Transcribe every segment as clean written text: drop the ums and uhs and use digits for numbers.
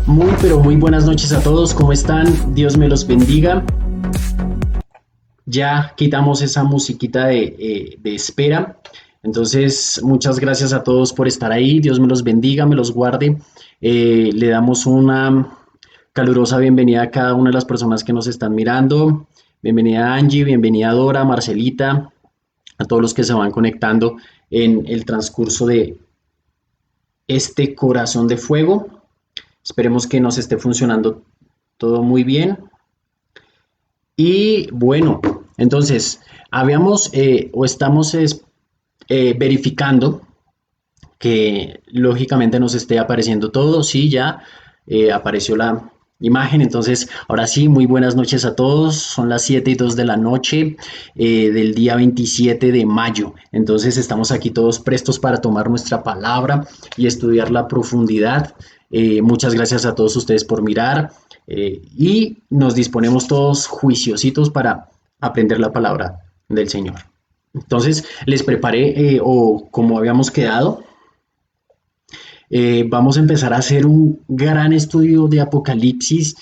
Muy, pero muy buenas noches a todos. ¿Cómo están? Dios me los bendiga. Ya quitamos esa musiquita de espera. Entonces, muchas gracias a todos por estar ahí. Dios me los bendiga, me los guarde. Le damos una calurosa bienvenida a cada una de las personas que nos están mirando. Bienvenida Angie, bienvenida Dora, Marcelita, a todos los que se van conectando en el transcurso de este corazón de fuego. Esperemos que nos esté funcionando todo muy bien. Y bueno, entonces, habíamos o estamos verificando que lógicamente nos esté apareciendo todo. Sí, ya apareció la imagen. Entonces, ahora sí, muy buenas noches a todos. Son las 7:02 de la noche del día 27 de mayo. Entonces, estamos aquí todos prestos para tomar nuestra palabra y estudiarla a profundidad. Muchas gracias a todos ustedes por mirar y nos disponemos todos juiciositos para aprender la palabra del Señor. Entonces, les preparé, o como habíamos quedado, vamos a empezar a hacer un gran estudio de Apocalipsis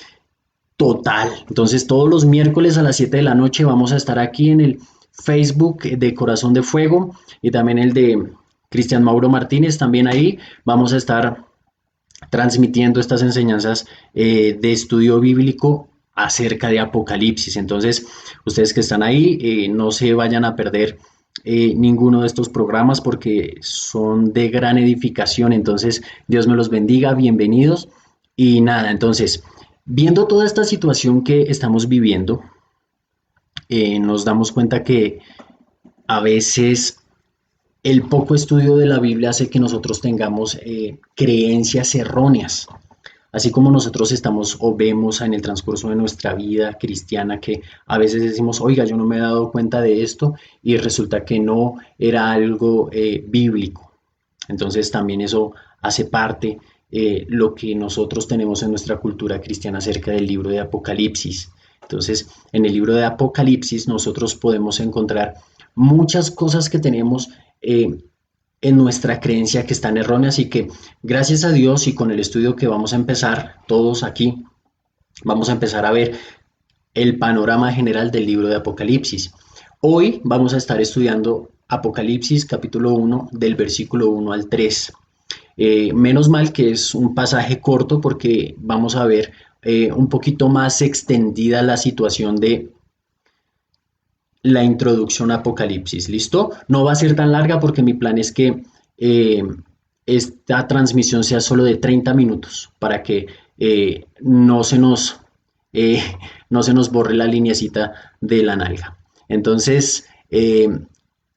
total. Entonces, todos los miércoles a las 7 de la noche vamos a estar aquí en el Facebook de Corazón de Fuego y también el de Cristian Mauro Martínez. También ahí vamos a estar transmitiendo estas enseñanzas de estudio bíblico acerca de Apocalipsis. Entonces, ustedes que están ahí, no se vayan a perder ninguno de estos programas porque son de gran edificación. Entonces, Dios me los bendiga, bienvenidos. Y nada, entonces, viendo toda esta situación que estamos viviendo, nos damos cuenta que a veces el poco estudio de la Biblia hace que nosotros tengamos creencias erróneas. Así como nosotros estamos o vemos en el transcurso de nuestra vida cristiana que a veces decimos, oiga, yo no me he dado cuenta de esto y resulta que no era algo bíblico. Entonces también eso hace parte lo que nosotros tenemos en nuestra cultura cristiana acerca del libro de Apocalipsis. Entonces, en el libro de Apocalipsis nosotros podemos encontrar muchas cosas que tenemos en nuestra creencia que están erróneas y que gracias a Dios y con el estudio que vamos a empezar todos aquí, vamos a empezar a ver el panorama general del libro de Apocalipsis. Hoy vamos a estar estudiando Apocalipsis capítulo 1 del versículo 1 al 3. Menos mal que es un pasaje corto porque vamos a ver un poquito más extendida la situación de la introducción a Apocalipsis. ¿Listo? No va a ser tan larga porque mi plan es que esta transmisión sea solo de 30 minutos para que eh, no se nos borre la lineecita de la nalga. Entonces,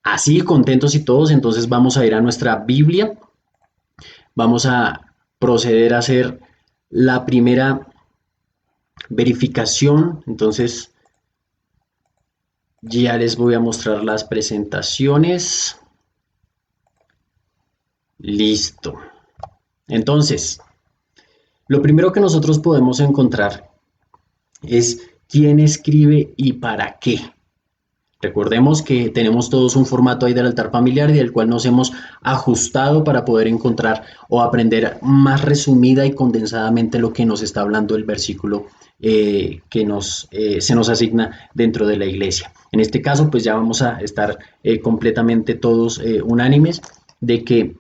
así contentos y todos, entonces vamos a ir a nuestra Biblia. Vamos a proceder a hacer la primera verificación. Entonces, ya les voy a mostrar las presentaciones. Listo. Entonces, lo primero que nosotros podemos encontrar es quién escribe y para qué. Recordemos que tenemos todos un formato ahí del altar familiar y del cual nos hemos ajustado para poder encontrar o aprender más resumida y condensadamente lo que nos está hablando el versículo que se nos asigna dentro de la iglesia. En este caso, pues ya vamos a estar completamente todos unánimes de que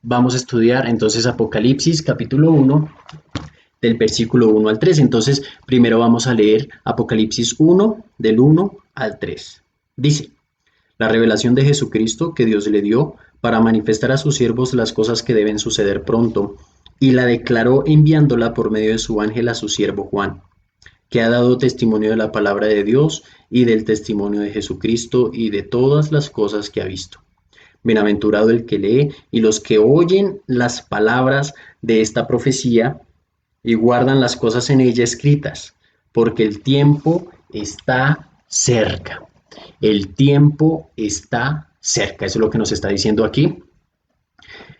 vamos a estudiar entonces Apocalipsis capítulo 1 del versículo 1 al 3. Entonces, primero vamos a leer Apocalipsis 1, del 1 al 3. Dice, la revelación de Jesucristo que Dios le dio para manifestar a sus siervos las cosas que deben suceder pronto, y la declaró enviándola por medio de su ángel a su siervo Juan, que ha dado testimonio de la palabra de Dios y del testimonio de Jesucristo y de todas las cosas que ha visto. Bienaventurado el que lee y los que oyen las palabras de esta profecía y guardan las cosas en ella escritas, porque el tiempo está cerca. El tiempo está cerca. Eso es lo que nos está diciendo aquí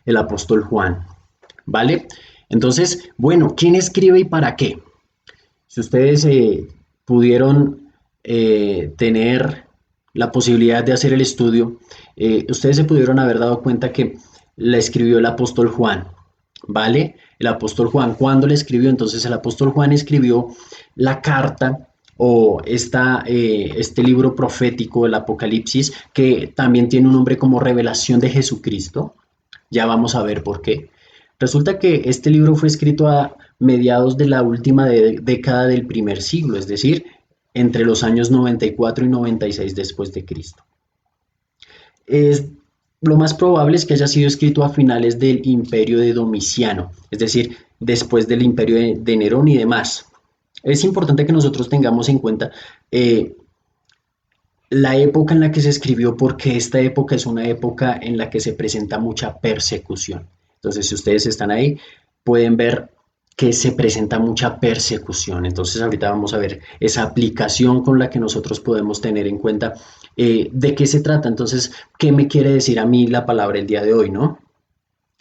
el apóstol Juan. ¿Vale? Entonces, bueno, ¿quién escribe y para qué? Si ustedes pudieron tener la posibilidad de hacer el estudio, ustedes se pudieron haber dado cuenta que la escribió el apóstol Juan. ¿vale? El apóstol Juan, ¿cuándo le escribió? Entonces el apóstol Juan escribió la carta o este libro profético, el Apocalipsis, que también tiene un nombre como Revelación de Jesucristo. Ya vamos a ver por qué. Resulta que este libro fue escrito a mediados de la última década del primer siglo, es decir, entre los años 94 y 96 después de Cristo. Es, lo más probable es que haya sido escrito a finales del imperio de Domiciano, es decir, después del imperio de Nerón y demás. Es importante que nosotros tengamos en cuenta eh, la época en la que se escribió, porque esta época es una época en la que se presenta mucha persecución. Entonces, si ustedes están ahí, pueden ver que se presenta mucha persecución. Entonces, ahorita vamos a ver esa aplicación con la que nosotros podemos tener en cuenta de qué se trata. Entonces, ¿qué me quiere decir a mí la palabra el día de hoy, no?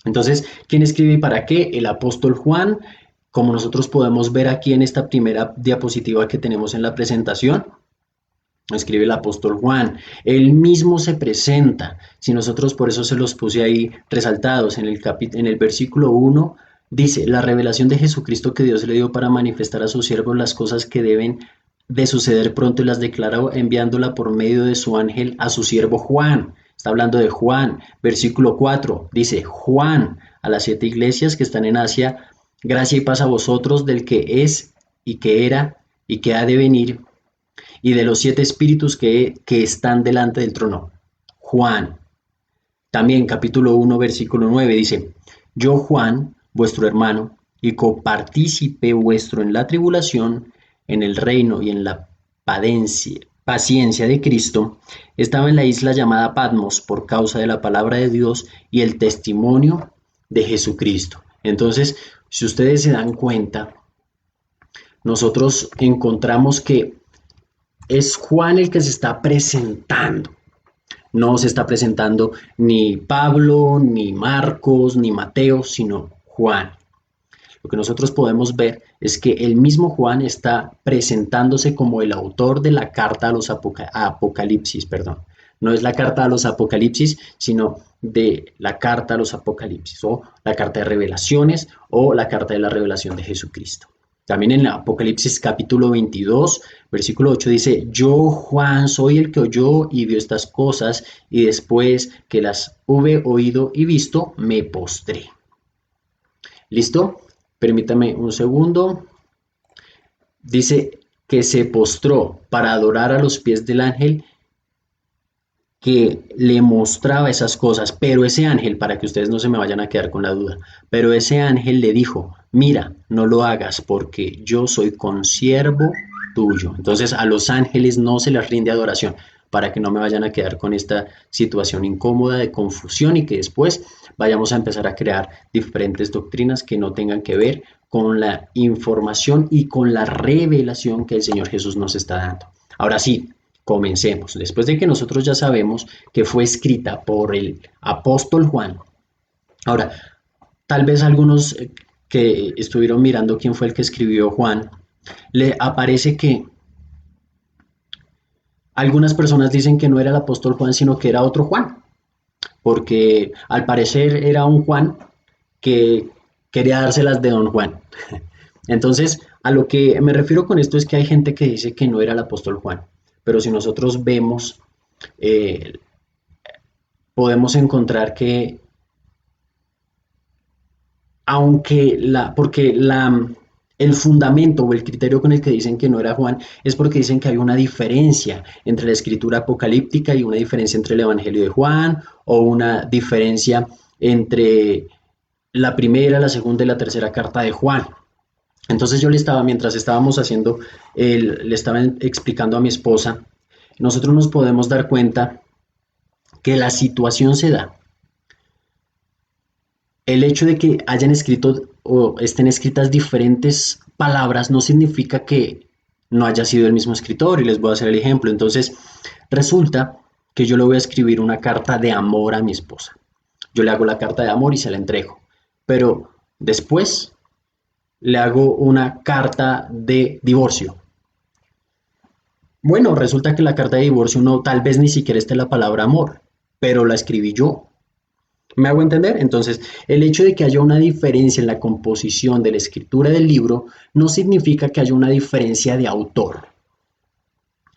Entonces, ¿quién escribe y para qué? El apóstol Juan, como nosotros podemos ver aquí en esta primera diapositiva que tenemos en la presentación, escribe el apóstol Juan. Él mismo se presenta. Si nosotros por eso se los puse ahí resaltados en el versículo 1, dice, la revelación de Jesucristo que Dios le dio para manifestar a sus siervos las cosas que deben de suceder pronto y las declaró enviándola por medio de su ángel a su siervo Juan. Está hablando de Juan. Versículo 4 dice, Juan, a las 7 iglesias que están en Asia, gracia y paz a vosotros del que es y que era y que ha de venir y de los 7 espíritus que están delante del trono. Juan, también capítulo 1, versículo 9 dice, yo Juan, vuestro hermano, y copartícipe vuestro en la tribulación, en el reino y en la paciencia de Cristo, estaba en la isla llamada Patmos por causa de la palabra de Dios y el testimonio de Jesucristo. Entonces, si ustedes se dan cuenta, nosotros encontramos que es Juan el que se está presentando. No se está presentando ni Pablo, ni Marcos, ni Mateo, sino Juan. Lo que nosotros podemos ver es que el mismo Juan está presentándose como el autor de la carta a los Apocalipsis, perdón. No es la carta a los Apocalipsis, sino de la carta a los Apocalipsis, o la carta de revelaciones, o la carta de la revelación de Jesucristo. También en el Apocalipsis capítulo 22, versículo 8 dice, yo Juan soy el que oyó y vio estas cosas, y después que las hube oído y visto, me postré. ¿Listo? Permítame un segundo. Dice que se postró para adorar a los pies del ángel que le mostraba esas cosas, pero ese ángel, para que ustedes no se me vayan a quedar con la duda, pero ese ángel le dijo, mira, no lo hagas porque yo soy consiervo tuyo. Entonces a los ángeles no se les rinde adoración, para que no me vayan a quedar con esta situación incómoda de confusión y que después vayamos a empezar a crear diferentes doctrinas que no tengan que ver con la información y con la revelación que el Señor Jesús nos está dando. Ahora sí, comencemos. Después de que nosotros ya sabemos que fue escrita por el apóstol Juan. Ahora, tal vez algunos que estuvieron mirando quién fue el que escribió Juan, le aparece que algunas personas dicen que no era el apóstol Juan, sino que era otro Juan, porque al parecer era un Juan que quería dárselas de don Juan. Entonces, a lo que me refiero con esto es que hay gente que dice que no era el apóstol Juan, pero si nosotros vemos, eh, podemos encontrar que porque el fundamento o el criterio con el que dicen que no era Juan es porque dicen que hay una diferencia entre la escritura apocalíptica y una diferencia entre el Evangelio de Juan o una diferencia entre la primera, la segunda y la tercera carta de Juan. Entonces yo mientras estábamos haciendo, le estaba explicando a mi esposa, nosotros nos podemos dar cuenta que la situación se da. El hecho de que hayan escrito o estén escritas diferentes palabras no significa que no haya sido el mismo escritor, y les voy a hacer el ejemplo. Entonces, resulta que yo le voy a escribir una carta de amor a mi esposa. Yo le hago la carta de amor y se la entrego. Pero después le hago una carta de divorcio. Bueno, resulta que la carta de divorcio no, tal vez ni siquiera esté la palabra amor, pero la escribí yo. ¿Me hago entender? Entonces, el hecho de que haya una diferencia en la composición de la escritura del libro no significa que haya una diferencia de autor.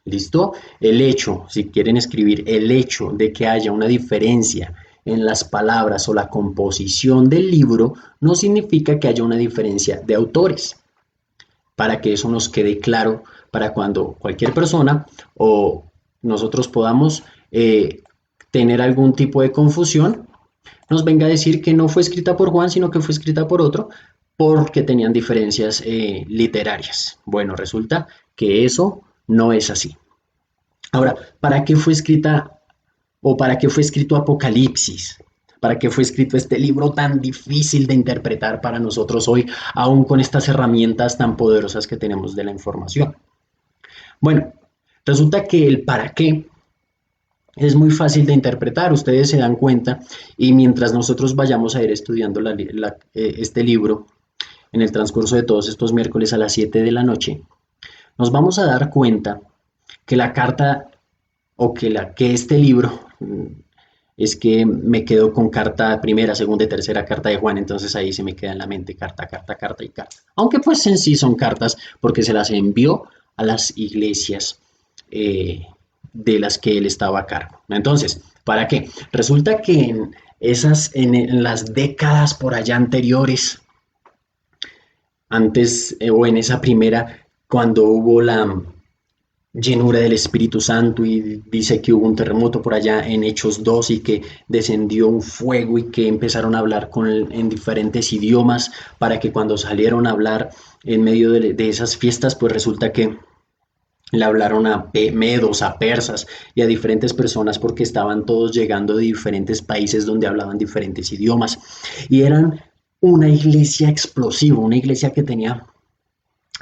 ¿Listo? El hecho, si quieren escribir, el hecho de que haya una diferencia en las palabras o la composición del libro no significa que haya una diferencia de autores. Para que eso nos quede claro, para cuando cualquier persona o nosotros podamos tener algún tipo de confusión, nos venga a decir que no fue escrita por Juan, sino que fue escrita por otro, porque tenían diferencias literarias. Bueno, resulta que eso no es así. Ahora, ¿para qué fue escrita o para qué fue escrito Apocalipsis? ¿Para qué fue escrito este libro tan difícil de interpretar para nosotros hoy, aún con estas herramientas tan poderosas que tenemos de la información? Bueno, resulta que el para qué es muy fácil de interpretar, ustedes se dan cuenta, y mientras nosotros vayamos a ir estudiando este libro en el transcurso de todos estos miércoles a las 7 de la noche, nos vamos a dar cuenta que la carta o que este libro es que me quedo con carta primera, segunda y tercera carta de Juan, entonces ahí se me queda en la mente carta, carta, carta y carta. Aunque pues en sí son cartas porque se las envió a las iglesias de las que él estaba a cargo. Entonces, ¿para qué? Resulta que en las décadas por allá anteriores, antes o en esa primera, cuando hubo la llenura del Espíritu Santo y dice que hubo un terremoto por allá en Hechos 2 y que descendió un fuego y que empezaron a hablar en diferentes idiomas para que cuando salieron a hablar en medio de esas fiestas, pues resulta que le hablaron a medos, a persas y a diferentes personas porque estaban todos llegando de diferentes países donde hablaban diferentes idiomas. Y eran una iglesia explosiva, una iglesia que tenía,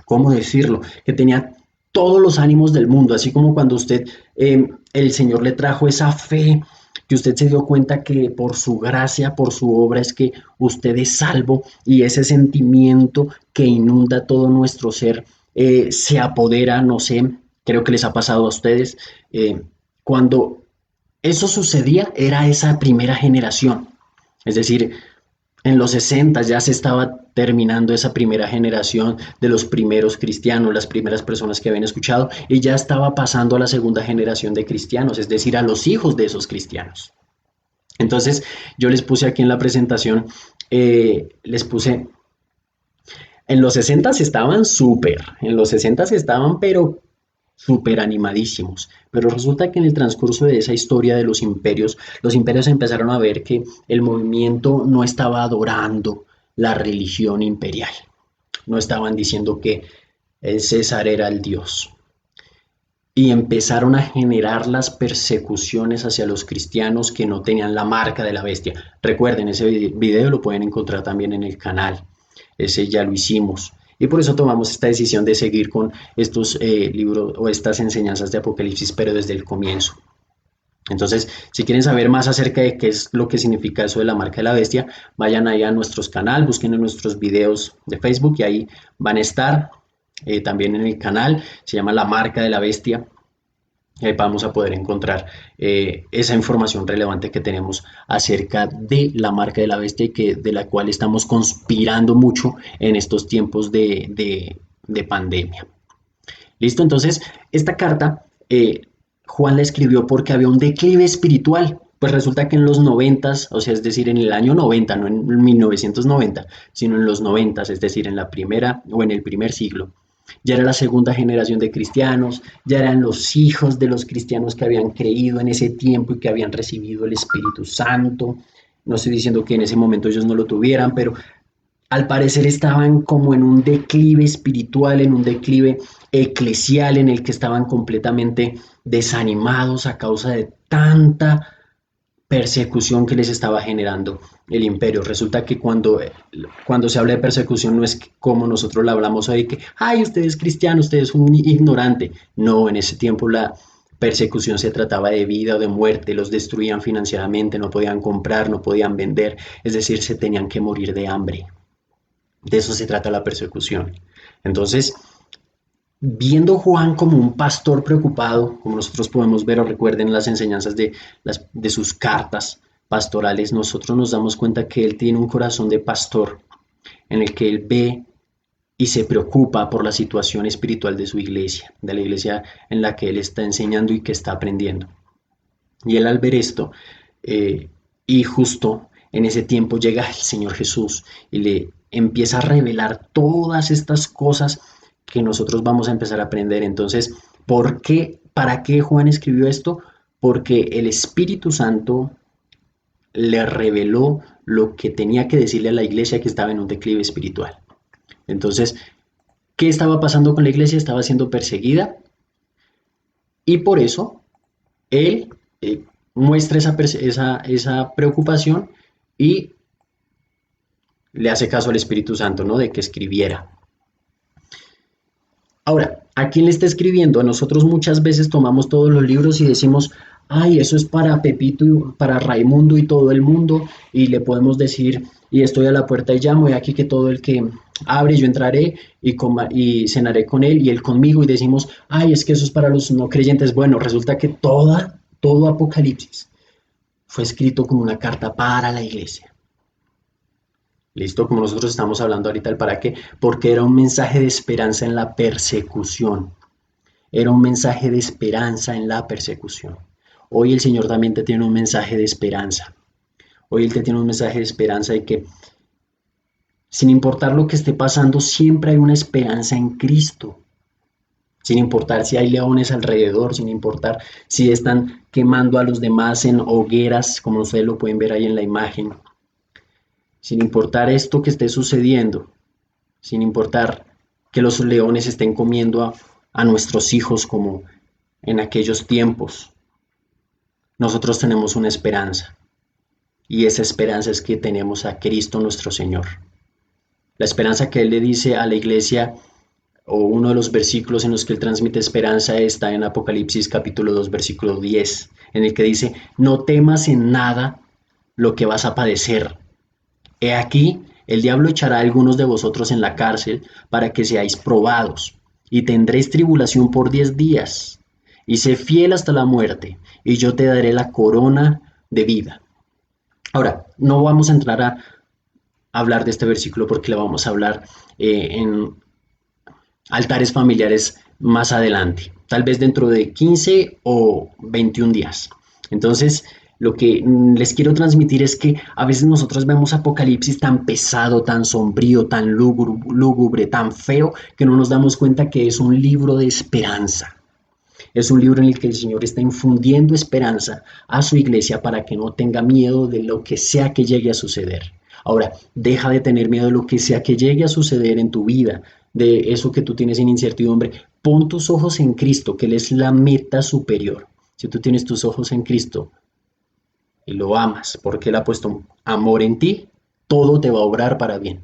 ¿cómo decirlo? Que tenía todos los ánimos del mundo, así como cuando usted, el Señor le trajo esa fe, que usted se dio cuenta que por su gracia, por su obra es que usted es salvo y ese sentimiento que inunda todo nuestro ser se apodera, no sé, creo que les ha pasado a ustedes, cuando eso sucedía era esa primera generación, es decir, en los 60 ya se estaba terminando esa primera generación de los primeros cristianos, las primeras personas que habían escuchado, y ya estaba pasando a la segunda generación de cristianos, es decir, a los hijos de esos cristianos. Entonces, yo les puse aquí en la presentación, les puse, en los 60 estaban súper, en los 60 estaban, pero súper animadísimos. Pero resulta que en el transcurso de esa historia de los imperios empezaron a ver que el movimiento no estaba adorando la religión imperial. No estaban diciendo que el César era el Dios. Y empezaron a generar las persecuciones hacia los cristianos que no tenían la marca de la bestia. Recuerden, ese video lo pueden encontrar también en el canal. Ese ya lo hicimos. Y por eso tomamos esta decisión de seguir con estos libros o estas enseñanzas de Apocalipsis, pero desde el comienzo. Entonces, si quieren saber más acerca de qué es lo que significa eso de la marca de la bestia, vayan ahí a nuestros canal, busquen en nuestros videos de Facebook y ahí van a estar. También en el canal, se llama La Marca de la Bestia. Ahí vamos a poder encontrar esa información relevante que tenemos acerca de la marca de la bestia y de la cual estamos conspirando mucho en estos tiempos de pandemia. ¿Listo? Entonces, esta carta Juan la escribió porque había un declive espiritual. Pues resulta que en los noventas, o sea, es decir, en el año 90, no en 1990, sino en los noventas, es decir, en la primera o en el primer siglo, ya era la segunda generación de cristianos, ya eran los hijos de los cristianos que habían creído en ese tiempo y que habían recibido el Espíritu Santo. No estoy diciendo que en ese momento ellos no lo tuvieran, pero al parecer estaban como en un declive espiritual, en un declive eclesial en el que estaban completamente desanimados a causa de tanta persecución que les estaba generando el imperio. Resulta que cuando se habla de persecución no es como nosotros la hablamos hoy, que, ay, usted es cristiano, usted es un ignorante. No, en ese tiempo la persecución se trataba de vida o de muerte, los destruían financieramente, no podían comprar, no podían vender, es decir, se tenían que morir de hambre. De eso se trata la persecución. Entonces, viendo Juan como un pastor preocupado, como nosotros podemos ver o recuerden las enseñanzas de sus cartas, pastorales, nosotros nos damos cuenta que Él tiene un corazón de pastor en el que Él ve y se preocupa por la situación espiritual de su iglesia, de la iglesia en la que Él está enseñando y que está aprendiendo. Y Él al ver esto, eh, y justo en ese tiempo llega el Señor Jesús y le empieza a revelar todas estas cosas que nosotros vamos a empezar a aprender. Entonces, ¿por qué, para qué Juan escribió esto? Porque el Espíritu Santo le reveló lo que tenía que decirle a la iglesia que estaba en un declive espiritual. Entonces, ¿qué estaba pasando con la iglesia? Estaba siendo perseguida y por eso él muestra esa preocupación y le hace caso al Espíritu Santo, ¿no? De que escribiera. Ahora, ¿a quién le está escribiendo? A nosotros muchas veces tomamos todos los libros y decimos, ay, eso es para Pepito, para Raimundo y todo el mundo, y le podemos decir, y estoy a la puerta y llamo, y aquí que todo el que abre, yo entraré y cenaré con él y él conmigo, y decimos, ay, es que eso es para los no creyentes. Bueno, resulta que todo Apocalipsis fue escrito como una carta para la iglesia. ¿Listo? Como nosotros estamos hablando ahorita, ¿el para qué? Porque era un mensaje de esperanza en la persecución. Era un mensaje de esperanza en la persecución. Hoy el Señor también te tiene un mensaje de esperanza. Hoy Él te tiene un mensaje de esperanza de que sin importar lo que esté pasando, siempre hay una esperanza en Cristo. Sin importar si hay leones alrededor, sin importar si están quemando a los demás en hogueras, como ustedes lo pueden ver ahí en la imagen. Sin importar esto que esté sucediendo, sin importar que los leones estén comiendo a nuestros hijos como en aquellos tiempos, nosotros tenemos una esperanza y esa esperanza es que tenemos a Cristo nuestro Señor. La esperanza que Él le dice a la iglesia o uno de los versículos en los que Él transmite esperanza está en Apocalipsis capítulo 2 versículo 10, en el que dice, no temas en nada lo que vas a padecer. He aquí, el diablo echará a algunos de vosotros en la cárcel para que seáis probados, y tendréis tribulación por 10 días, y sé fiel hasta la muerte, y yo te daré la corona de vida. Ahora, no vamos a entrar a hablar de este versículo porque le vamos a hablar en altares familiares más adelante, tal vez dentro de 15 o 21 días. Entonces, lo que les quiero transmitir es que a veces nosotros vemos Apocalipsis tan pesado, tan sombrío, tan lúgubre, tan feo, que no nos damos cuenta que es un libro de esperanza. Es un libro en el que el Señor está infundiendo esperanza a su iglesia para que no tenga miedo de lo que sea que llegue a suceder. Ahora, deja de tener miedo de lo que sea que llegue a suceder en tu vida, de eso que tú tienes en incertidumbre. Pon tus ojos en Cristo, que Él es la meta superior. Si tú tienes tus ojos en Cristo y lo amas, porque Él ha puesto amor en ti, todo te va a obrar para bien.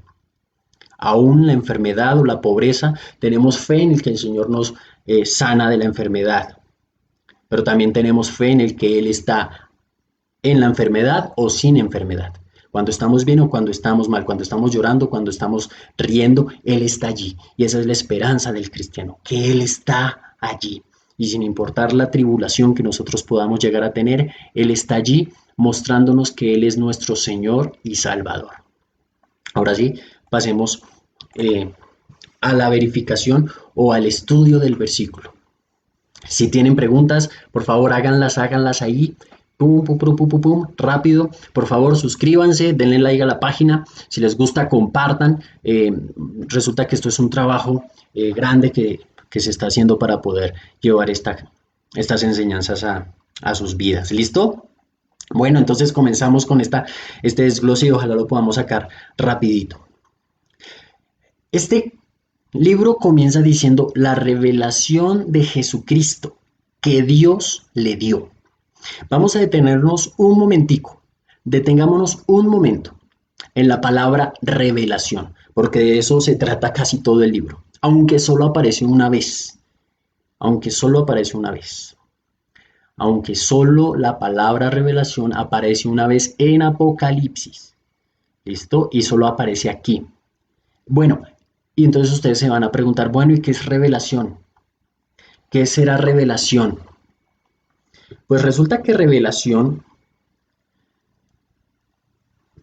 Aún la enfermedad o la pobreza, tenemos fe en el que el Señor nos sana de la enfermedad, pero también tenemos fe en el que Él está en la enfermedad o sin enfermedad. Cuando estamos bien o cuando estamos mal, cuando estamos llorando, cuando estamos riendo, Él está allí. Y esa es la esperanza del cristiano, que Él está allí. Y sin importar la tribulación que nosotros podamos llegar a tener, Él está allí mostrándonos que Él es nuestro Señor y Salvador. Ahora sí, pasemos a la verificación o al estudio del versículo. Si tienen preguntas, por favor háganlas ahí. Pum, pum, pum, pum, pum, pum, rápido. Por favor, suscríbanse, denle like a la página. Si les gusta, compartan. Resulta que esto es un trabajo grande que se está haciendo para poder llevar estas enseñanzas a sus vidas. ¿Listo? Bueno, entonces comenzamos con este desglose y ojalá lo podamos sacar rapidito. Este libro comienza diciendo la revelación de Jesucristo que Dios le dio. Vamos a detenernos un momentico, detengámonos un momento en la palabra revelación, porque de eso se trata casi todo el libro, aunque solo aparece una vez, aunque solo aparece una vez, aunque solo la palabra revelación aparece una vez en Apocalipsis, ¿listo? Y solo aparece aquí. Bueno, y entonces ustedes se van a preguntar, bueno, ¿y qué es revelación? ¿Qué será revelación? Pues resulta que revelación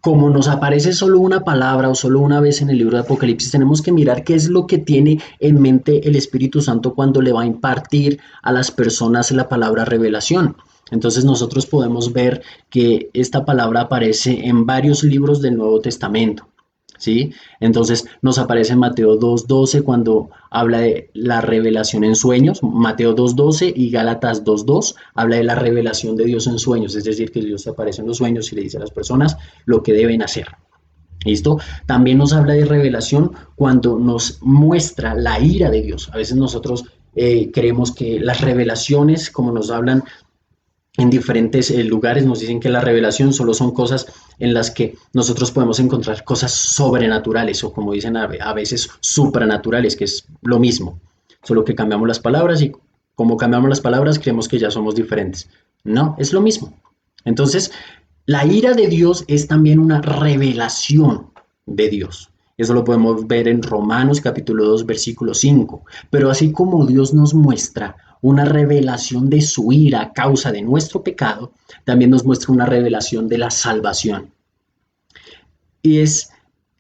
como nos aparece solo una palabra o solo una vez en el libro de Apocalipsis, tenemos que mirar qué es lo que tiene en mente el Espíritu Santo cuando le va a impartir a las personas la palabra revelación. Entonces nosotros podemos ver que esta palabra aparece en varios libros del Nuevo Testamento. ¿Sí? Entonces nos aparece en Mateo 2:12 cuando habla de la revelación en sueños, Mateo 2:12 y Gálatas 2:2 habla de la revelación de Dios en sueños, es decir, que Dios se aparece en los sueños y le dice a las personas lo que deben hacer. ¿Listo? También nos habla de revelación cuando nos muestra la ira de Dios. A veces nosotros creemos que las revelaciones, como nos hablan en diferentes lugares, nos dicen que la revelación solo son cosas en las que nosotros podemos encontrar cosas sobrenaturales o como dicen a veces supranaturales, que es lo mismo, solo que cambiamos las palabras y como cambiamos las palabras creemos que ya somos diferentes. No, es lo mismo. Entonces, la ira de Dios es también una revelación de Dios. Eso lo podemos ver en Romanos capítulo 2 versículo 5. Pero así como Dios nos muestra una revelación de su ira a causa de nuestro pecado, también nos muestra una revelación de la salvación. Y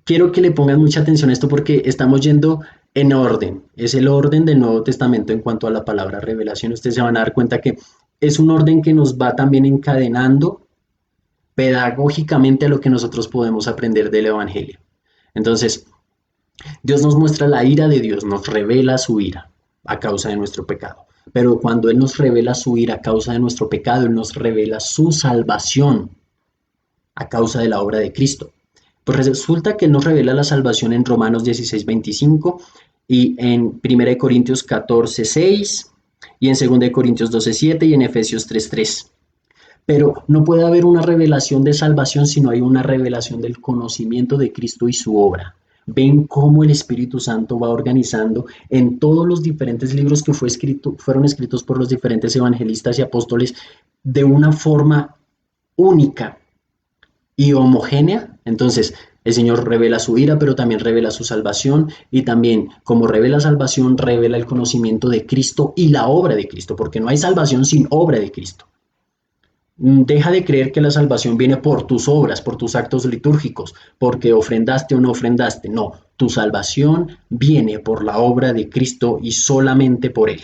quiero que le pongan mucha atención a esto porque estamos yendo en orden. Es el orden del Nuevo Testamento en cuanto a la palabra revelación. Ustedes se van a dar cuenta que es un orden que nos va también encadenando pedagógicamente a lo que nosotros podemos aprender del Evangelio. Entonces, Dios nos muestra la ira de Dios, nos revela su ira a causa de nuestro pecado. Pero cuando Él nos revela su ira a causa de nuestro pecado, Él nos revela su salvación a causa de la obra de Cristo. Pues resulta que Él nos revela la salvación en Romanos 16:25 y en 1 Corintios 14:6 y en 2 Corintios 12:7 y en Efesios 3:3. Pero no puede haber una revelación de salvación si no hay una revelación del conocimiento de Cristo y su obra. Ven cómo el Espíritu Santo va organizando en todos los diferentes libros que fueron escritos por los diferentes evangelistas y apóstoles de una forma única y homogénea. Entonces, el Señor revela su ira, pero también revela su salvación y también, como revela salvación, revela el conocimiento de Cristo y la obra de Cristo, porque no hay salvación sin obra de Cristo. Deja de creer que la salvación viene por tus obras, por tus actos litúrgicos, porque ofrendaste o no ofrendaste. No, tu salvación viene por la obra de Cristo y solamente por Él.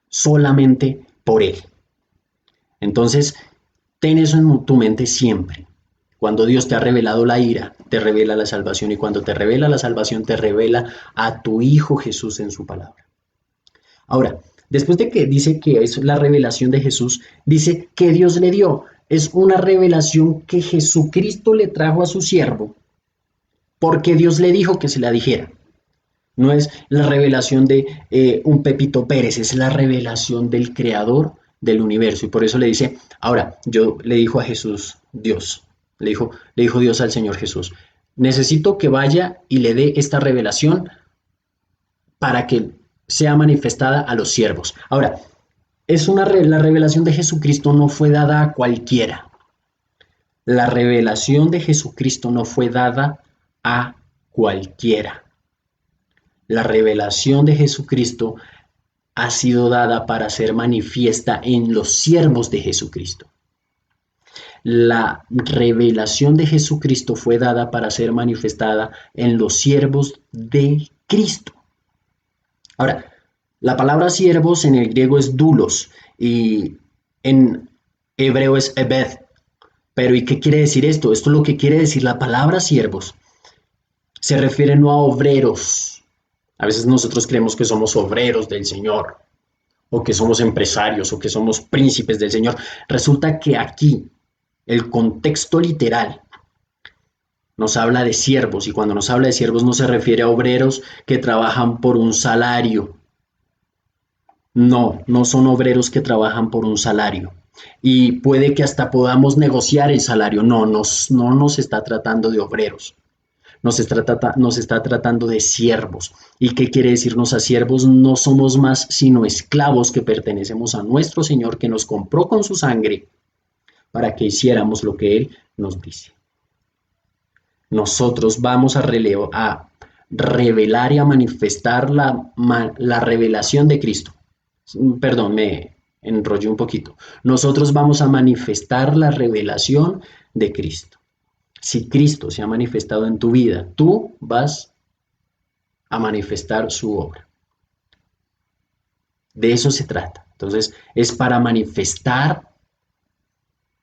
Solamente por Él. Entonces, ten eso en tu mente siempre. Cuando Dios te ha revelado la ira, te revela la salvación y cuando te revela la salvación, te revela a tu Hijo Jesús en su palabra. Ahora, después de que dice que es la revelación de Jesús, dice que Dios le dio. Es una revelación que Jesucristo le trajo a su siervo, porque Dios le dijo que se la dijera. No es la revelación de un Pepito Pérez, es la revelación del Creador del universo. Y por eso le dice, ahora, yo le dijo a Jesús, Dios, le dijo Dios al Señor Jesús, necesito que vaya y le dé esta revelación para que sea manifestada a los siervos. Ahora, la revelación de Jesucristo no fue dada a cualquiera. La revelación de Jesucristo no fue dada a cualquiera. La revelación de Jesucristo ha sido dada para ser manifiesta en los siervos de Jesucristo. La revelación de Jesucristo fue dada para ser manifestada en los siervos de Cristo. Ahora, la palabra siervos en el griego es doulos y en hebreo es ebed. Pero ¿y qué quiere decir esto? Esto es lo que quiere decir la palabra siervos. Se refiere no a obreros. A veces nosotros creemos que somos obreros del Señor, o que somos empresarios, o que somos príncipes del Señor. Resulta que aquí el contexto literal nos habla de siervos, y cuando nos habla de siervos no se refiere a obreros que trabajan por un salario. No, no son obreros que trabajan por un salario. Y puede que hasta podamos negociar el salario. No nos está tratando de obreros. Nos está tratando de siervos. ¿Y qué quiere decirnos a siervos? No somos más sino esclavos que pertenecemos a nuestro Señor que nos compró con su sangre para que hiciéramos lo que Él nos dice. Nosotros vamos a revelar y a manifestar la revelación de Cristo. Perdón, me enrollé un poquito. Nosotros vamos a manifestar la revelación de Cristo. Si Cristo se ha manifestado en tu vida, tú vas a manifestar su obra. De eso se trata. Entonces, es para manifestar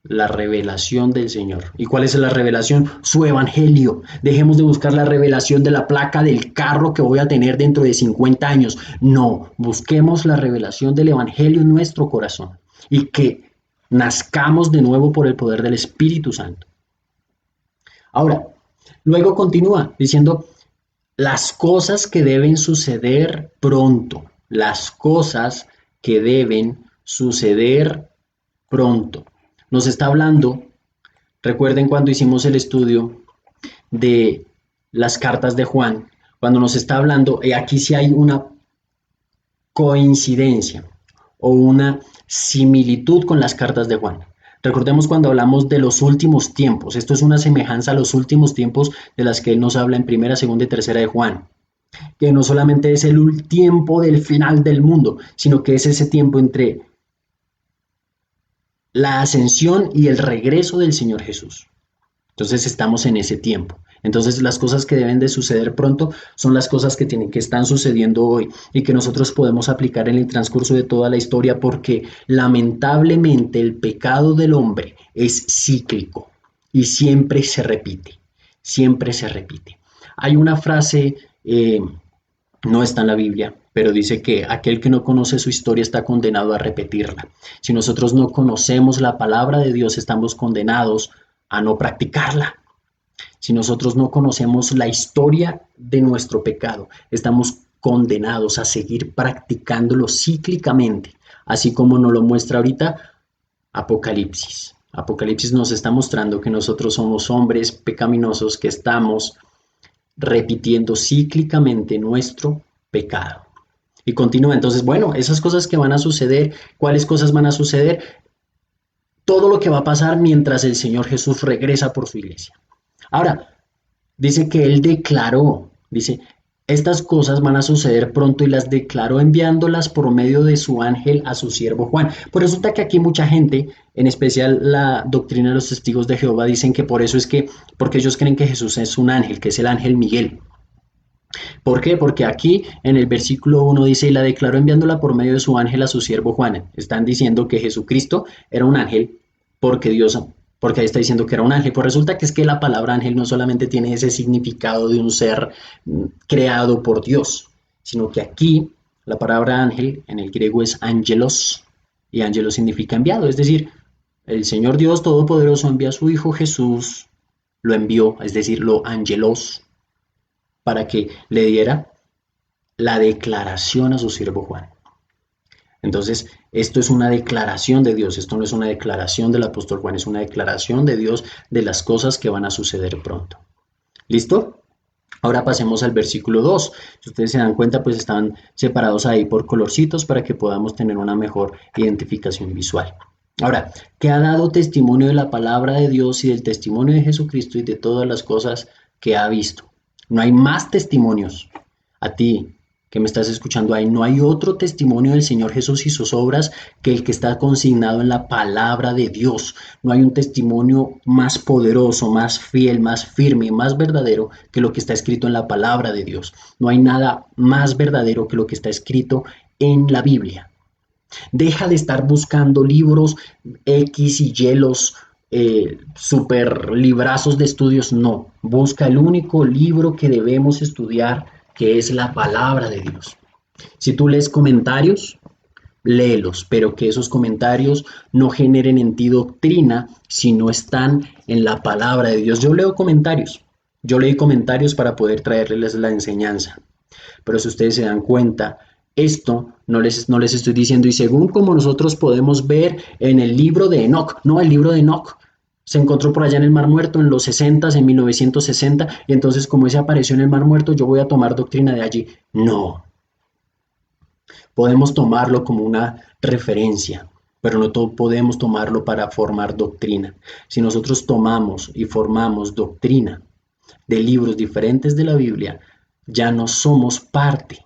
la revelación del Señor. ¿Y cuál es la revelación? Su evangelio. Dejemos de buscar la revelación de la placa del carro que voy a tener dentro de 50 años. No, busquemos la revelación del evangelio en nuestro corazón y que nazcamos de nuevo por el poder del Espíritu Santo. Ahora, luego continúa diciendo las cosas que deben suceder pronto, las cosas que deben suceder pronto. Nos está hablando, recuerden cuando hicimos el estudio de las cartas de Juan, cuando nos está hablando, aquí sí hay una coincidencia o una similitud con las cartas de Juan. Recordemos cuando hablamos de los últimos tiempos, esto es una semejanza a los últimos tiempos de las que él nos habla en primera, segunda y tercera de Juan, que no solamente es el tiempo del final del mundo, sino que es ese tiempo entre la ascensión y el regreso del Señor Jesús. Entonces estamos en ese tiempo. Entonces las cosas que deben de suceder pronto son las cosas que están sucediendo hoy y que nosotros podemos aplicar en el transcurso de toda la historia porque lamentablemente el pecado del hombre es cíclico y siempre se repite, siempre se repite. Hay una frase, no está en la Biblia, pero dice que aquel que no conoce su historia está condenado a repetirla. Si nosotros no conocemos la palabra de Dios, estamos condenados a no practicarla. Si nosotros no conocemos la historia de nuestro pecado, estamos condenados a seguir practicándolo cíclicamente, así como nos lo muestra ahorita Apocalipsis. Apocalipsis nos está mostrando que nosotros somos hombres pecaminosos que estamos repitiendo cíclicamente nuestro pecado. Y continúa, entonces, bueno, esas cosas que van a suceder, ¿cuáles cosas van a suceder? Todo lo que va a pasar mientras el Señor Jesús regresa por su iglesia. Ahora, dice que Él declaró, dice, estas cosas van a suceder pronto y las declaró enviándolas por medio de su ángel a su siervo Juan. Pues resulta que aquí mucha gente, en especial la doctrina de los testigos de Jehová, dicen que por eso es que, porque ellos creen que Jesús es un ángel, que es el ángel Miguel. ¿Por qué? Porque aquí en el versículo 1 dice, y la declaró enviándola por medio de su ángel a su siervo Juan. Están diciendo que Jesucristo era un ángel porque Dios, porque ahí está diciendo que era un ángel. Pues resulta que es que la palabra ángel no solamente tiene ese significado de un ser creado por Dios, sino que aquí la palabra ángel en el griego es ángelos y ángelos significa enviado. Es decir, el Señor Dios Todopoderoso envía a su Hijo Jesús, lo envió, es decir, lo angelos, para que le diera la declaración a su siervo Juan. Entonces, esto es una declaración de Dios, esto no es una declaración del apóstol Juan, es una declaración de Dios de las cosas que van a suceder pronto. ¿Listo? Ahora pasemos al versículo 2. Si ustedes se dan cuenta, pues están separados ahí por colorcitos para que podamos tener una mejor identificación visual. Ahora, que ha dado testimonio de la palabra de Dios y del testimonio de Jesucristo y de todas las cosas que ha visto. No hay más testimonios. A ti que me estás escuchando ahí, no hay otro testimonio del Señor Jesús y sus obras que el que está consignado en la palabra de Dios. No hay un testimonio más poderoso, más fiel, más firme, más verdadero que lo que está escrito en la palabra de Dios. No hay nada más verdadero que lo que está escrito en la Biblia. Deja de estar buscando libros X y hielos, super librazos de estudios. No, busca el único libro que debemos estudiar, que es la palabra de Dios. Si tú lees comentarios, léelos, pero que esos comentarios no generen en ti doctrina si no están en la palabra de Dios. Yo leí comentarios para poder traerles la enseñanza, pero si ustedes se dan cuenta, esto no les estoy diciendo, y según como nosotros podemos ver en el libro de Enoc, no, el libro de Enoc se encontró por allá en el Mar Muerto en los 60, en 1960, y entonces como ese apareció en el Mar Muerto, yo voy a tomar doctrina de allí. No, podemos tomarlo como una referencia, pero no podemos tomarlo para formar doctrina. Si nosotros tomamos y formamos doctrina de libros diferentes de la Biblia, ya no somos parte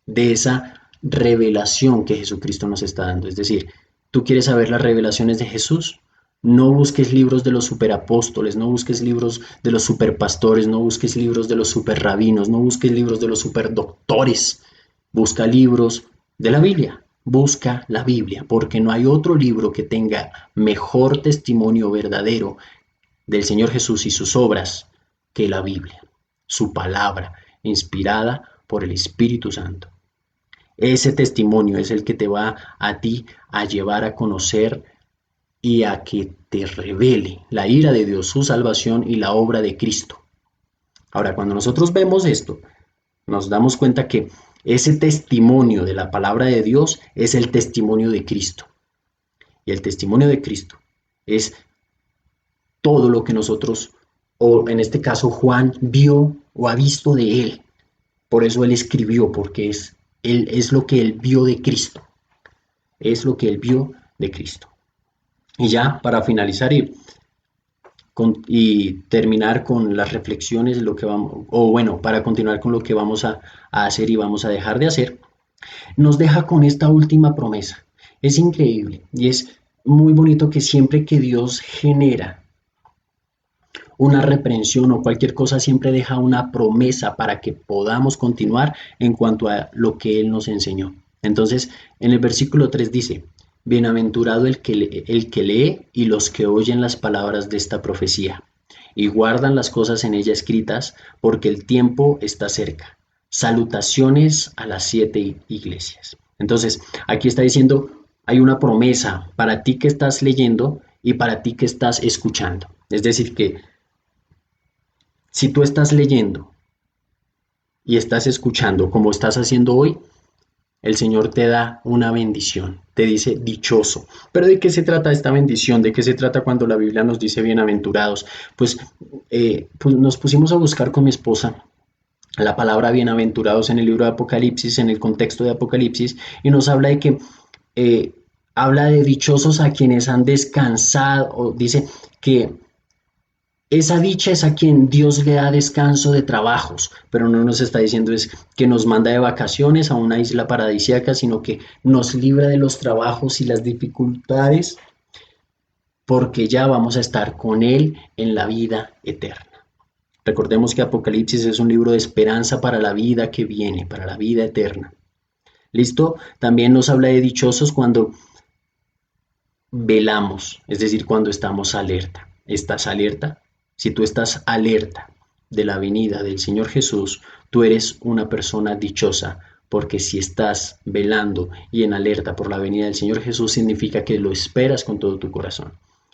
de esa revelación que Jesucristo nos está dando. Es decir, ¿tú quieres saber las revelaciones de Jesús? No busques libros de los superapóstoles, no busques libros de los superpastores, no busques libros de los superrabinos, no busques libros de los superdoctores. Busca libros de la Biblia. Busca la Biblia, porque no hay otro libro que tenga mejor testimonio verdadero del Señor Jesús y sus obras que la Biblia, su palabra, inspirada por el Espíritu Santo. Ese testimonio es el que te va a ti a llevar a conocer y a que te revele la ira de Dios, su salvación y la obra de Cristo. Ahora, cuando nosotros vemos esto, nos damos cuenta que ese testimonio de la palabra de Dios es el testimonio de Cristo. Y el testimonio de Cristo es todo lo que nosotros, o en este caso Juan, vio o ha visto de él. Por eso él escribió, porque es lo que él vio de Cristo. Es lo que él vio de Cristo. Y ya para finalizar y terminar con las reflexiones, lo que vamos, o bueno, para continuar con lo que vamos a hacer y vamos a dejar de hacer, nos deja con esta última promesa. Es increíble y es muy bonito que siempre que Dios genera una reprensión o cualquier cosa, siempre deja una promesa para que podamos continuar en cuanto a lo que Él nos enseñó. Entonces, en el versículo 3 dice, bienaventurado el que lee y los que oyen las palabras de esta profecía y guardan las cosas en ella escritas, porque el tiempo está cerca. Salutaciones a las 7 iglesias. Entonces, aquí está diciendo, hay una promesa para ti que estás leyendo y para ti que estás escuchando. Es decir, que si tú estás leyendo y estás escuchando como estás haciendo hoy, el Señor te da una bendición, te dice dichoso. Pero ¿de qué se trata esta bendición? ¿De qué se trata cuando la Biblia nos dice bienaventurados? Pues nos pusimos a buscar con mi esposa la palabra bienaventurados en el libro de Apocalipsis, en el contexto de Apocalipsis, y nos habla de que habla de dichosos a quienes han descansado, o dice que esa dicha es a quien Dios le da descanso de trabajos, pero no nos está diciendo es que nos manda de vacaciones a una isla paradisíaca, sino que nos libra de los trabajos y las dificultades, porque ya vamos a estar con Él en la vida eterna. Recordemos que Apocalipsis es un libro de esperanza para la vida que viene, para la vida eterna. ¿Listo? También nos habla de dichosos cuando velamos, es decir, cuando estamos alerta. ¿Estás alerta? Si tú estás alerta de la venida del Señor Jesús, tú eres una persona dichosa, porque si estás velando y en alerta por la venida del Señor Jesús, significa que lo esperas con todo tu corazón.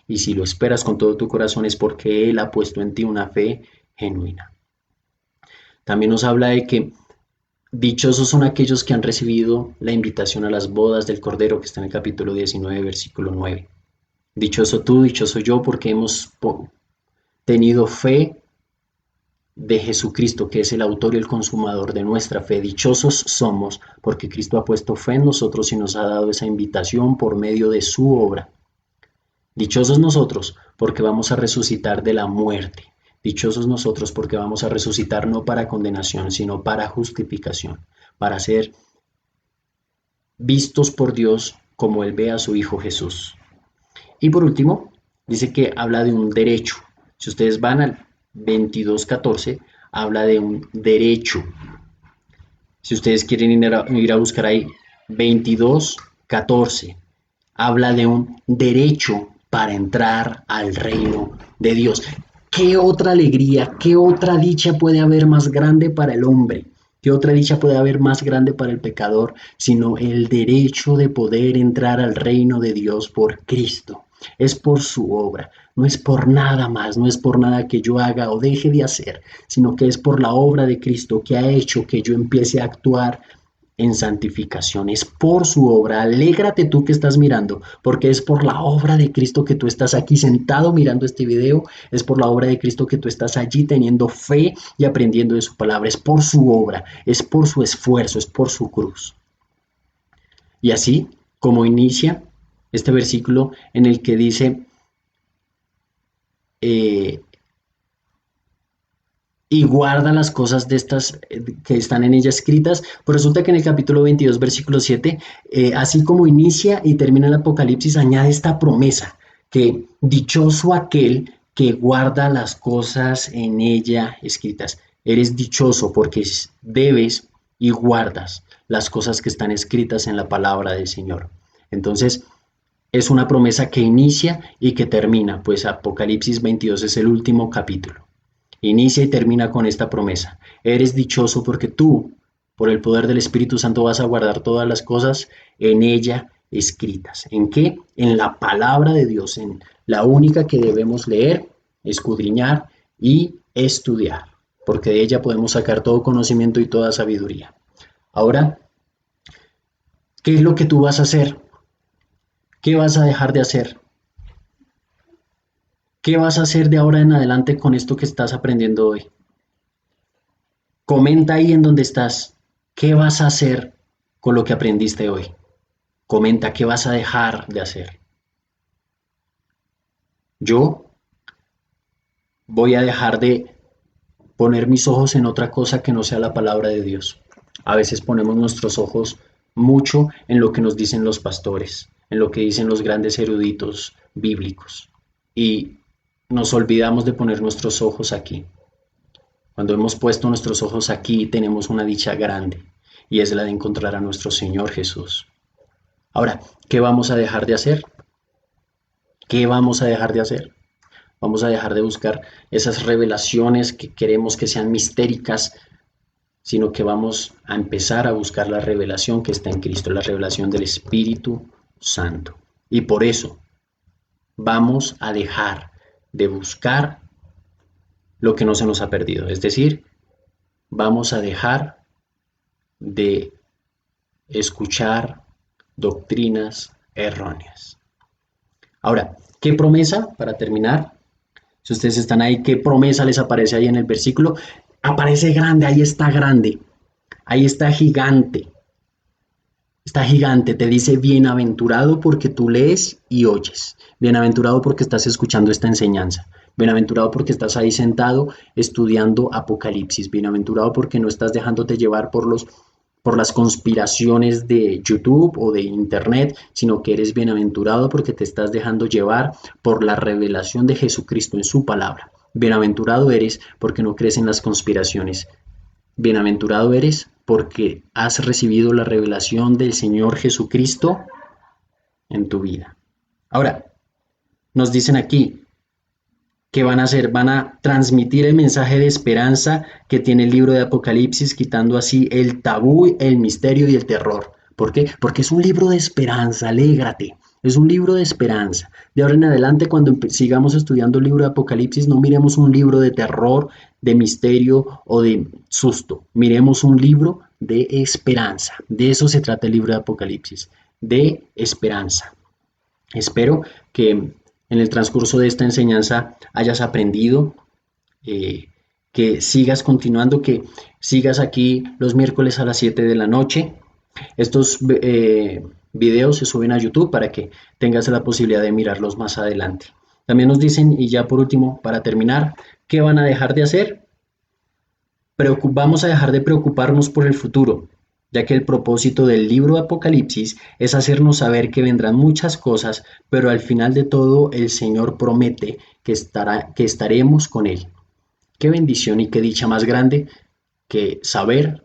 Y si lo esperas con todo tu corazón es porque Él ha puesto en ti una fe genuina. También nos habla de que dichosos son aquellos que han recibido la invitación a las bodas del Cordero, que está en el capítulo 19, versículo 9. Dichoso tú, dichoso yo, porque hemos tenido fe de Jesucristo, que es el autor y el consumador de nuestra fe. Dichosos somos porque Cristo ha puesto fe en nosotros y nos ha dado esa invitación por medio de su obra. Dichosos nosotros porque vamos a resucitar de la muerte. Dichosos nosotros porque vamos a resucitar no para condenación, sino para justificación, para ser vistos por Dios como Él ve a su Hijo Jesús. Y por último, dice que habla de un derecho. Si ustedes van al 22:14, habla de un derecho. Si ustedes quieren ir a buscar ahí, 22:14, habla de un derecho para entrar al reino de Dios. ¿Qué otra alegría, qué otra dicha puede haber más grande para el hombre? ¿Qué otra dicha puede haber más grande para el pecador, sino el derecho de poder entrar al reino de Dios por Cristo? Es por su obra, no es por nada más, no es por nada que yo haga o deje de hacer, sino que es por la obra de Cristo que ha hecho que yo empiece a actuar en santificación. Es por su obra. Alégrate tú que estás mirando, porque es por la obra de Cristo que tú estás aquí sentado mirando este video. Es por la obra de Cristo que tú estás allí teniendo fe y aprendiendo de su palabra. Es por su obra, es por su esfuerzo, es por su cruz. Y así como inicia este versículo en el que dice, y guarda las cosas de estas que están en ella escritas, pues resulta que en el capítulo 22, versículo 7, así como inicia y termina el Apocalipsis, añade esta promesa, que dichoso aquel que guarda las cosas en ella escritas. Eres dichoso porque debes y guardas las cosas que están escritas en la palabra del Señor. Entonces, es una promesa que inicia y que termina, pues Apocalipsis 22 es el último capítulo. Inicia y termina con esta promesa. Eres dichoso porque tú, por el poder del Espíritu Santo, vas a guardar todas las cosas en ella escritas. ¿En qué? En la palabra de Dios, en la única que debemos leer, escudriñar y estudiar, porque de ella podemos sacar todo conocimiento y toda sabiduría. Ahora, ¿qué es lo que tú vas a hacer? ¿Qué vas a dejar de hacer? ¿Qué vas a hacer de ahora en adelante con esto que estás aprendiendo hoy? Comenta ahí en donde estás. ¿Qué vas a hacer con lo que aprendiste hoy? Comenta qué vas a dejar de hacer. Yo voy a dejar de poner mis ojos en otra cosa que no sea la palabra de Dios. A veces ponemos nuestros ojos mucho en lo que nos dicen los pastores, en lo que dicen los grandes eruditos bíblicos. Y nos olvidamos de poner nuestros ojos aquí. Cuando hemos puesto nuestros ojos aquí, tenemos una dicha grande, y es la de encontrar a nuestro Señor Jesús. Ahora, ¿qué vamos a dejar de hacer? ¿Qué vamos a dejar de hacer? Vamos a dejar de buscar esas revelaciones que queremos que sean mistéricas, sino que vamos a empezar a buscar la revelación que está en Cristo, la revelación del Espíritu Santo. Y por eso vamos a dejar de buscar lo que no se nos ha perdido. Es decir, vamos a dejar de escuchar doctrinas erróneas. Ahora, ¿qué promesa? Para terminar, si ustedes están ahí, ¿qué promesa les aparece ahí en el versículo? Aparece grande, ahí está gigante. Está gigante, te dice bienaventurado porque tú lees y oyes. Bienaventurado porque estás escuchando esta enseñanza. Bienaventurado porque estás ahí sentado estudiando Apocalipsis. Bienaventurado porque no estás dejándote llevar por las conspiraciones de YouTube o de Internet, sino que eres bienaventurado porque te estás dejando llevar por la revelación de Jesucristo en su palabra. Bienaventurado eres porque no crees en las conspiraciones. Bienaventurado eres porque has recibido la revelación del Señor Jesucristo en tu vida. Ahora, nos dicen aquí, ¿qué van a hacer? Van a transmitir el mensaje de esperanza que tiene el libro de Apocalipsis, quitando así el tabú, el misterio y el terror. ¿Por qué? Porque es un libro de esperanza, alégrate. Es un libro de esperanza. De ahora en adelante, cuando sigamos estudiando el libro de Apocalipsis, no miremos un libro de terror, de misterio o de susto. Miremos un libro de esperanza. De eso se trata el libro de Apocalipsis, de esperanza. Espero que en el transcurso de esta enseñanza hayas aprendido, que sigas continuando, que sigas aquí los miércoles a las 7 de la noche. Estos videos se suben a YouTube para que tengas la posibilidad de mirarlos más adelante. También nos dicen, y ya por último, para terminar, ¿qué van a dejar de hacer? Vamos a dejar de preocuparnos por el futuro, ya que el propósito del libro de Apocalipsis es hacernos saber que vendrán muchas cosas, pero al final de todo el Señor promete que estaremos con Él. Qué bendición y qué dicha más grande que saber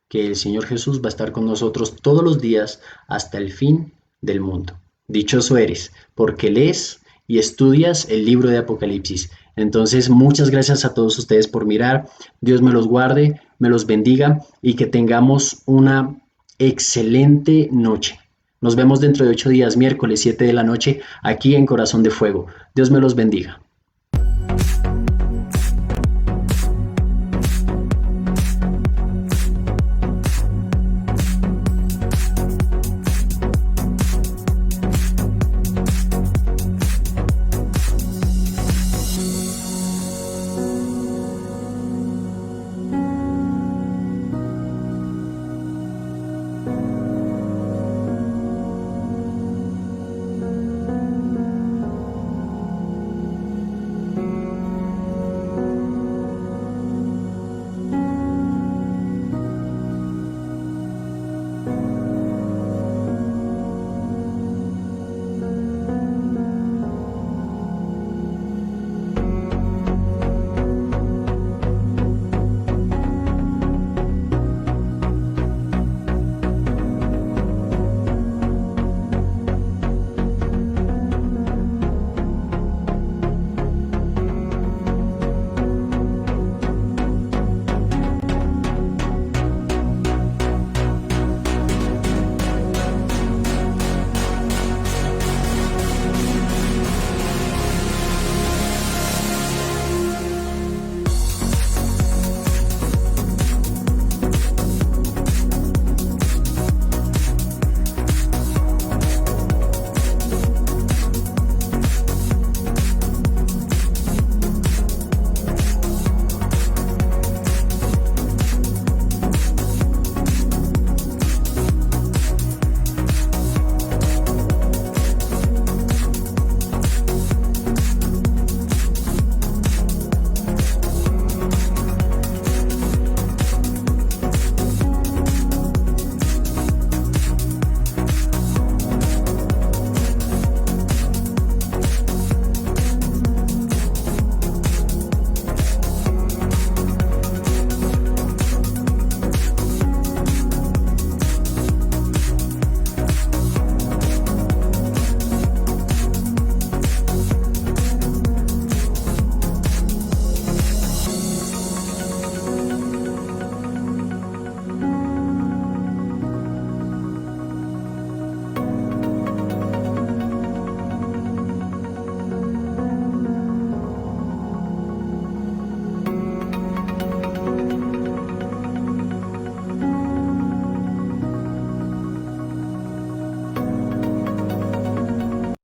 que el Señor Jesús va a estar con nosotros todos los días hasta el fin del mundo. Dichoso eres, porque lees y estudias el libro de Apocalipsis. Entonces, muchas gracias a todos ustedes por mirar. Dios me los guarde, me los bendiga y que tengamos una excelente noche. Nos vemos dentro de 8 días, miércoles 7 de la noche, aquí en Corazón de Fuego. Dios me los bendiga.